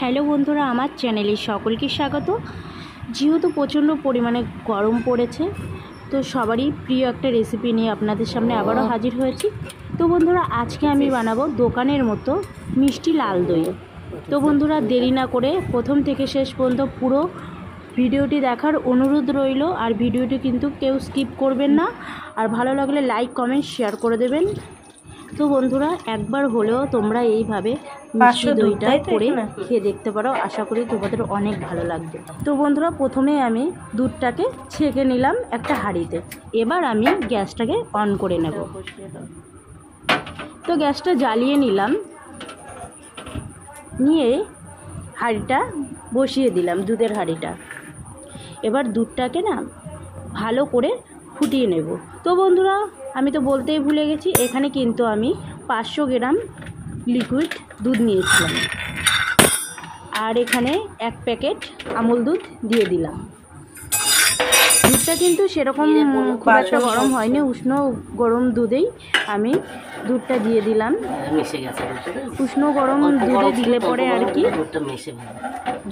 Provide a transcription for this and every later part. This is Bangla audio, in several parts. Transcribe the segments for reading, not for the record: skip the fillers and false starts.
হ্যালো বন্ধুরা, আমার চ্যানেলে সকলকে স্বাগত। যেহেতু প্রচণ্ড পরিমাণে গরম পড়েছে, তো সবারই প্রিয় একটা রেসিপি নিয়ে আপনাদের সামনে আবারও হাজির হয়েছি। তো বন্ধুরা, আজকে আমি বানাবো দোকানের মতো মিষ্টি লাল দই। তো বন্ধুরা, দেরি না করে প্রথম থেকে শেষ পর্যন্ত পুরো ভিডিওটি দেখার অনুরোধ রইল। আর ভিডিওটি কিন্তু কেউ স্কিপ করবেন না, আর ভালো লাগলে লাইক কমেন্ট শেয়ার করে দেবেন। তো বন্ধুরা, একবার হলেও তোমরা এইভাবে মিষ্টি দইটা করে খেয়ে দেখতে পারো, আশা করি তোমাদের অনেক ভালো লাগবে। তো বন্ধুরা, প্রথমে আমি দুধটাকে ছেঁকে নিলাম একটা হাঁড়িতে। এবার আমি গ্যাসটাকে অন করে নেব। তো গ্যাসটা জ্বালিয়ে নিলাম, নিয়ে হাঁড়িটা বসিয়ে দিলাম, দুধের হাঁড়িটা। এবার দুধটাকে না ভালো করে ফুটিয়ে নেব। তো বন্ধুরা, আমি তো বলতেই ভুলে গেছি, এখানে কিন্তু আমি 500 গ্রাম লিকুইড দুধ নিয়েছিলাম, আর এখানে 1 প্যাকেট আমুল দুধ দিয়ে দিলাম। দুধটা কিন্তু সেরকম খুব একটা গরম হয়নি, উষ্ণ গরম দুধেই আমি দুধটা দিয়ে দিলাম। উষ্ণ গরম দুধে দিলে পরে আর কি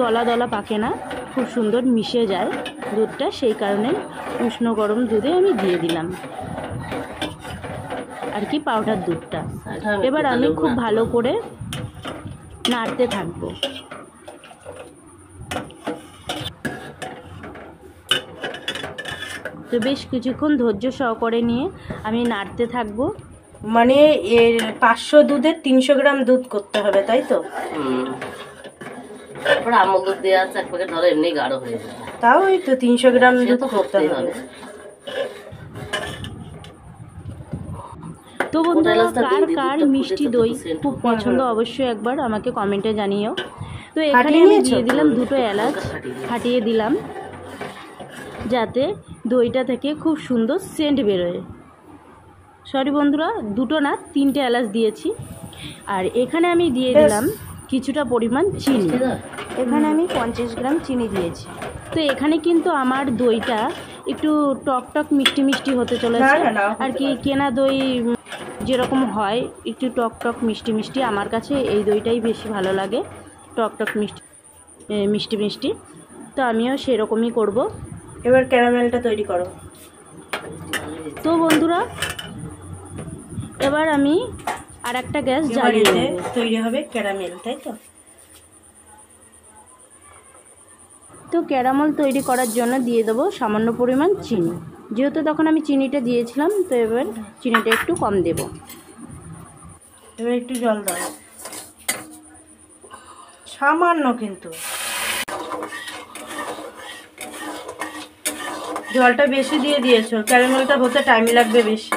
দলা দলা পাকে না, খুব সুন্দর মিশে যায় দুধটা, সেই কারণে উষ্ণ গরম দুধে আমি দিয়ে দিলাম আর কি পাউডার দুধটা। এবার আমি খুব ভালো করে নাড়তে থাকবো। তো বেশ কিছুক্ষণ ধৈর্য সহকারে নিয়ে আমি নাড়তে থাকবো। মানে এর 500 দুধে 300 গ্রাম দুধ করতে হবে, তাই তো? তারপর আমুল দুধ দেওয়া আছে, এক প্যাকেট ধরো এমনি গাঢ় হয়ে যাবে। তাও এই তো 300 গ্রাম দুধ করতে হবে। তো বন্ধুরা, কার কার মিষ্টি দই খুব পছন্দ অবশ্যই একবার আমাকে কমেন্টে জানিও। তো এখানে আমি দিয়ে দিলাম 2টো এলাচ, ফাটিয়ে দিলাম যাতে দইটা থেকে খুব সুন্দর সেন্ট বেরোয়। সরি বন্ধুরা, 2টো না 3টে এলাচ দিয়েছি। আর এখানে আমি দিয়ে দিলাম কিছুটা পরিমাণ চিনি। এখানে আমি 50 গ্রাম চিনি দিয়েছি। তো এখানে কিন্তু আমার দইটা একটু টক টক মিষ্টি মিষ্টি হতে চলেছে আর কি। কেনা দই যেরকম হয় একটু টক টক মিষ্টি মিষ্টি, আমার কাছে এই দইটাই বেশি ভালো লাগে, টক টক মিষ্টি মিষ্টি মিষ্টি। তো আমিও সেরকমই করব। এবার ক্যারামেলটা তৈরি করো। তো বন্ধুরা, এবার আমি আর একটা গ্যাস জ্বালিয়ে নেব। তৈরি হবে ক্যারামেল, তাই তো? তো ক্যারামেল তৈরি করার জন্য দিয়ে দেবো সামান্য পরিমাণ চিনি। যেহেতু তখন আমি চিনিটা দিয়েছিলাম, তো এবার চিনিটা একটু কম দেব। এবার একটু জল দাও, সামান্য, কিন্তু জলটা বেশি দিয়ে দিয়েছো, ক্যারামেলটা হতে টাইম লাগবে বেশি।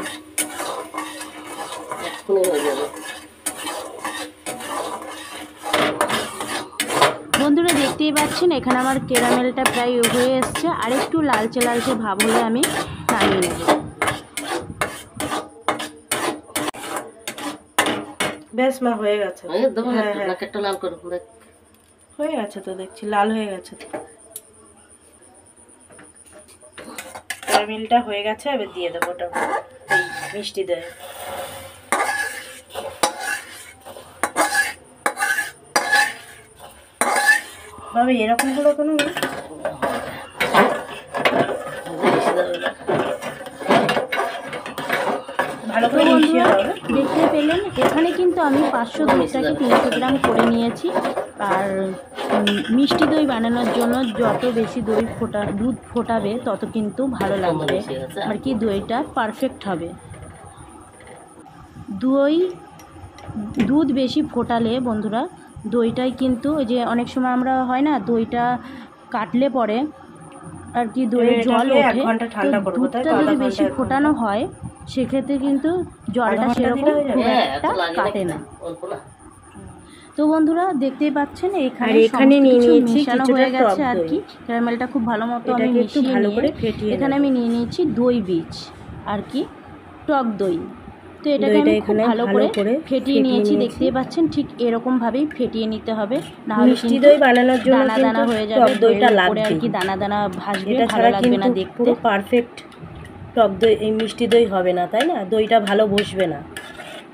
বন্ধুরা, দেখতেই পাচ্ছেন এখানে আমার ক্যারামেলটা প্রায় হয়ে এসছে। আর একটু লালচে লালচে ভাব হলে আমি নামিয়ে নেব। বেশ মা, হয়ে গেছে। হয়ে গেছে তো, দেখছি লাল হয়ে গেছে তো। ক্যারামেলটা হয়ে গেছে, এবার দিয়ে দেবো ওটা এই মিষ্টি দই। বাবা, এরকম হলো কোনো ভালো করে মিশিয়ে দাও। দেখতে পেলেন এখানে কিন্তু আমি 500 দুধটাকে 300 গ্রাম করে নিয়েছি। আর মিষ্টি দই বানানোর জন্য যত বেশি দুধ ফোটাবে তত কিন্তু ভালো লাগবে আর কি, দইটা পারফেক্ট হবে। দুধ বেশি ফোটালে বন্ধুরা দইটাই কিন্তু ওই যে অনেক সময় আমরা হয় না, দইটা কাটলে পরে আর কি দইয়ের জল ওঠে। দুধটা যদি বেশি ফোটানো হয় সেক্ষেত্রে কিন্তু জলটা সেরকম খুব একটা কাটে না। তো বন্ধুরা, দেখতেই পাচ্ছেন এখানে নিয়ে নিয়েছি মিশানো হয়ে গেছে আর কি। ক্যারামেলটা খুব ভালো মতো আমি মিশিয়ে নিয়ে এখানে আমি নিয়ে নিয়েছি দই বীজ আর কি, টক দই। তো এটাকে আমি খুব ভালো করে ফেটিয়ে নিয়েছি। দেখতেই পাচ্ছেন ঠিক এরকম ভাবেই ফেটিয়ে নিতে হবে, না হলে মিষ্টি দই বানানোর জন্য দানা দানা হয়ে যাবে, দইটা লাগবে আর কি, দানা দানা ভাসবে, এটা ভালো লাগবে না দেখতে। পুরো পারফেক্ট টক দই এই মিষ্টি দই হবে না, তাই না? দইটা ভালো বসবে না।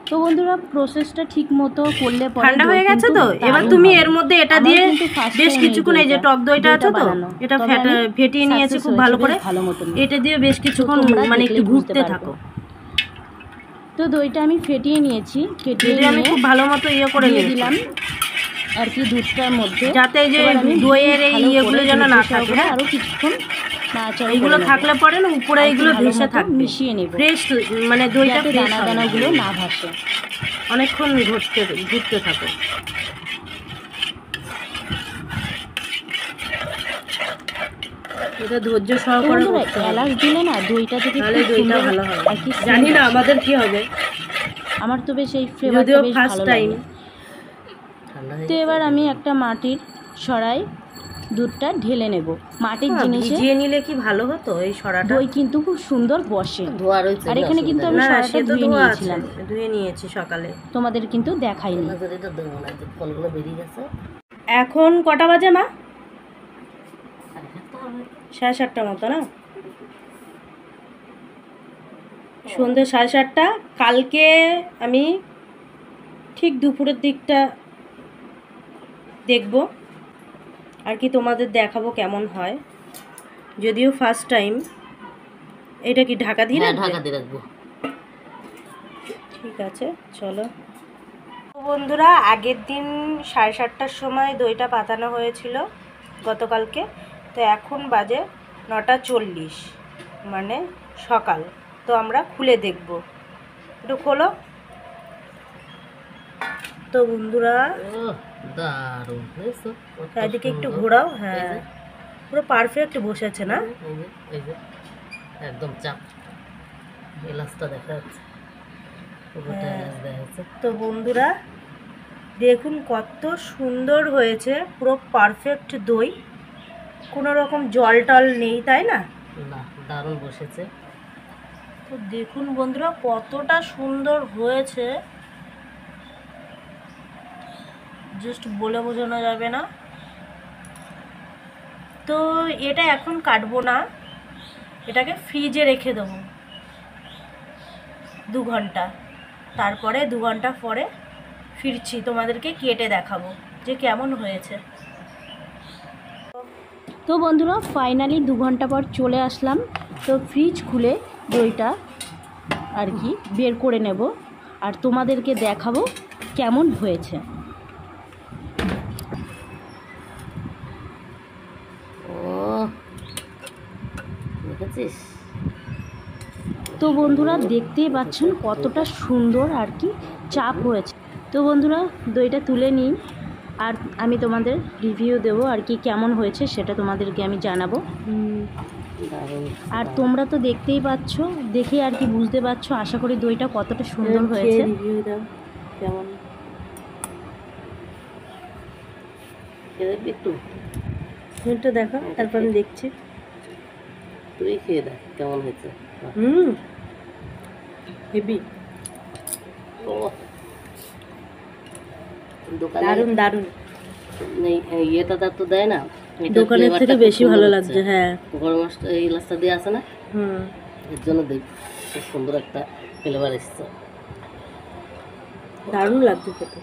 তো বন্ধুরা প্রসেসটা ঠিক মতো করলে পরে ঠান্ডা হয়ে দই গেছে কিন্তু তো, এবার দারুণ তুমি হবে। এর মধ্যে এটা আমার দিয়ে কিন্তু first বেশ time কিছুক্ষণ, এই যে টক দইটা আছে তো, বানানো। এটা তবে আমি ফেটিয়ে নিয়েছি success খুব ভালো হয়েছে করে। বেশ ভালো মতন। এটা দিয়ে বেশ কিছুক্ষণ তোমরা মানে একটু দেখলেই বুঝতে ঘুরতে পারবে। থাকো। তো দইটা আমি ফেটিয়ে নিয়েছি, ফেটিয়ে এটা আমি নিয়ে খুব ভালো মতো করে দিয়ে নিয়েছি, দিলাম আর কি দুধটার মধ্যে, যাতে এই যে এবার আমি দইয়ের এই ভালো ইয়েগুলো করে যেন না ধৈর্য থাকে। সহকারে হ্যাঁ, আরো কিছুক্ষণ নাড়াচাড়া এইগুলো করে নেবো। থাকলে পরে না উপরে আর কি এইগুলো ভালো ভেসে মতো থাকবে, মিশিয়ে নেব, ফ্রেশ মানে দইটা যাতে ফ্রেশ দানা হবে। দানাগুলো না ভাসে। অনেকক্ষণ ঘুরতে থাকো। এটা ধৈর্য সহকারে বন্ধুরা করতে হবে, এলাচ দিলে না দইটা থেকে তাহলে খুব দইটা সুন্দর ভালো হবে। আর কি জানি scent না আসে। আমাদের কি হবে, আমার তো বেশ এই ফ্লেভারটা যদিও বেশ ফার্স্ট ভালো টাইম। লাগে। ঠান্ডা হয়ে তো এবার আমি একটা মাটির সরাই দুধটা ঢেলে নেব। মাটির জিনিসে ভিজিয়ে নিলে কি ভালো হতো এই সরাটা? দই কিন্তু খুব সুন্দর বসে। ধোয়া রয়েছে, আর এখানে কিন্তু আমি না সরাটা সে তো ধুয়ে ধোয়া আছে, নিয়েছিলাম, ধুয়ে নিয়েছি সকালে। তোমাদের কিন্তু দেখাইনি। এটা দেবো না, যে ফলগুলো বেরিয়ে গেছে। এখন কটা বাজে মা? সাড়ে সাতটা 7:30 হবে। মতো না, সন্ধ্যে 7:30। কালকে আমি ঠিক দুপুরের দিকটা দেখব আর কি তোমাদের দেখাবো কেমন হয়, যদিও ফার্স্ট টাইম। এটা কি ঢাকা দিয়ে হ্যাঁ, রাখবে? ঢাকা দিয়ে রাখবো। ঠিক আছে, চলো। তো বন্ধুরা, আগের দিন 7:30টার সময় দইটা পাতানো হয়েছিল গতকালকে। তো এখন বাজে 9:40, মানে সকাল। তো আমরা খুলে দেখব, একটু খোলো। তো বন্ধুরা দারুণ হয়েছে, চারিদিকে একটু ঘোরাও। হ্যাঁ, পুরো পারফেক্ট বসেছে না? এই যে একদম চাপ, এলাচটা দেখা যাচ্ছে, পুরোটা এলাচ দেখা যাচ্ছে। তো বন্ধুরা দেখুন কত সুন্দর হয়েছে, পুরো পারফেক্ট দই, কোনো রকম জল টল নেই, তাই না? না, দারুণ বসেছে। তো দেখুন বন্ধুরা কতটা সুন্দর হয়েছে, জাস্ট বলে বোঝানো যাবে না। তো এটা এখন কাটবো না, এটাকে ফ্রিজে রেখে দেবো 2 ঘন্টা। তারপরে 2 ঘন্টা পরে ফিরছি, তোমাদেরকে কেটে দেখাবো যে কেমন হয়েছে। তো বন্ধুরা ফাইনালি 2 ঘন্টা পর চলে আসলাম। তো ফ্রিজ খুলে দইটা আর কি বের করে নেব আর তোমাদেরকে দেখাবো কেমন হয়েছে। ও দেখেছিস? তো বন্ধুরা দেখতেই পাচ্ছেন কতটা সুন্দর আর কি চাপ হয়েছে। তো বন্ধুরা দইটা তুলে নিই আর আমি তোমাদের রিভিউ দেবো আর কি কেমন হয়েছে সেটা তোমাদেরকে আমি জানাবো। দারুণ। আর তোমরা তো দেখতেই পাচ্ছ, দেখে আর কি বুঝতে পারছো আশা করি দইটা কতটা সুন্দর হয়েছে। রিভিউ দাও কেমন। খেয়ে দেখবি একটু? একটু দেখো, তারপর আমি দেখছি। তুই খেয়ে দেখ কেমন হয়েছে। হেভি, ও দোকানে দারুণ দারুণ। ইয়েটা তো দেয় না, এটার দোকানের flavorটা থেকে খুব বেশি সুন্দর ভালো হচ্ছে। লাগছে। হ্যাঁ, গরম মশলা এই এলাচটা দিয়ে আছে না, হুম, এর জন্য দেখ খুব সুন্দর একটা ফ্লেভার এসছে। দারুণ লাগছে খেতে।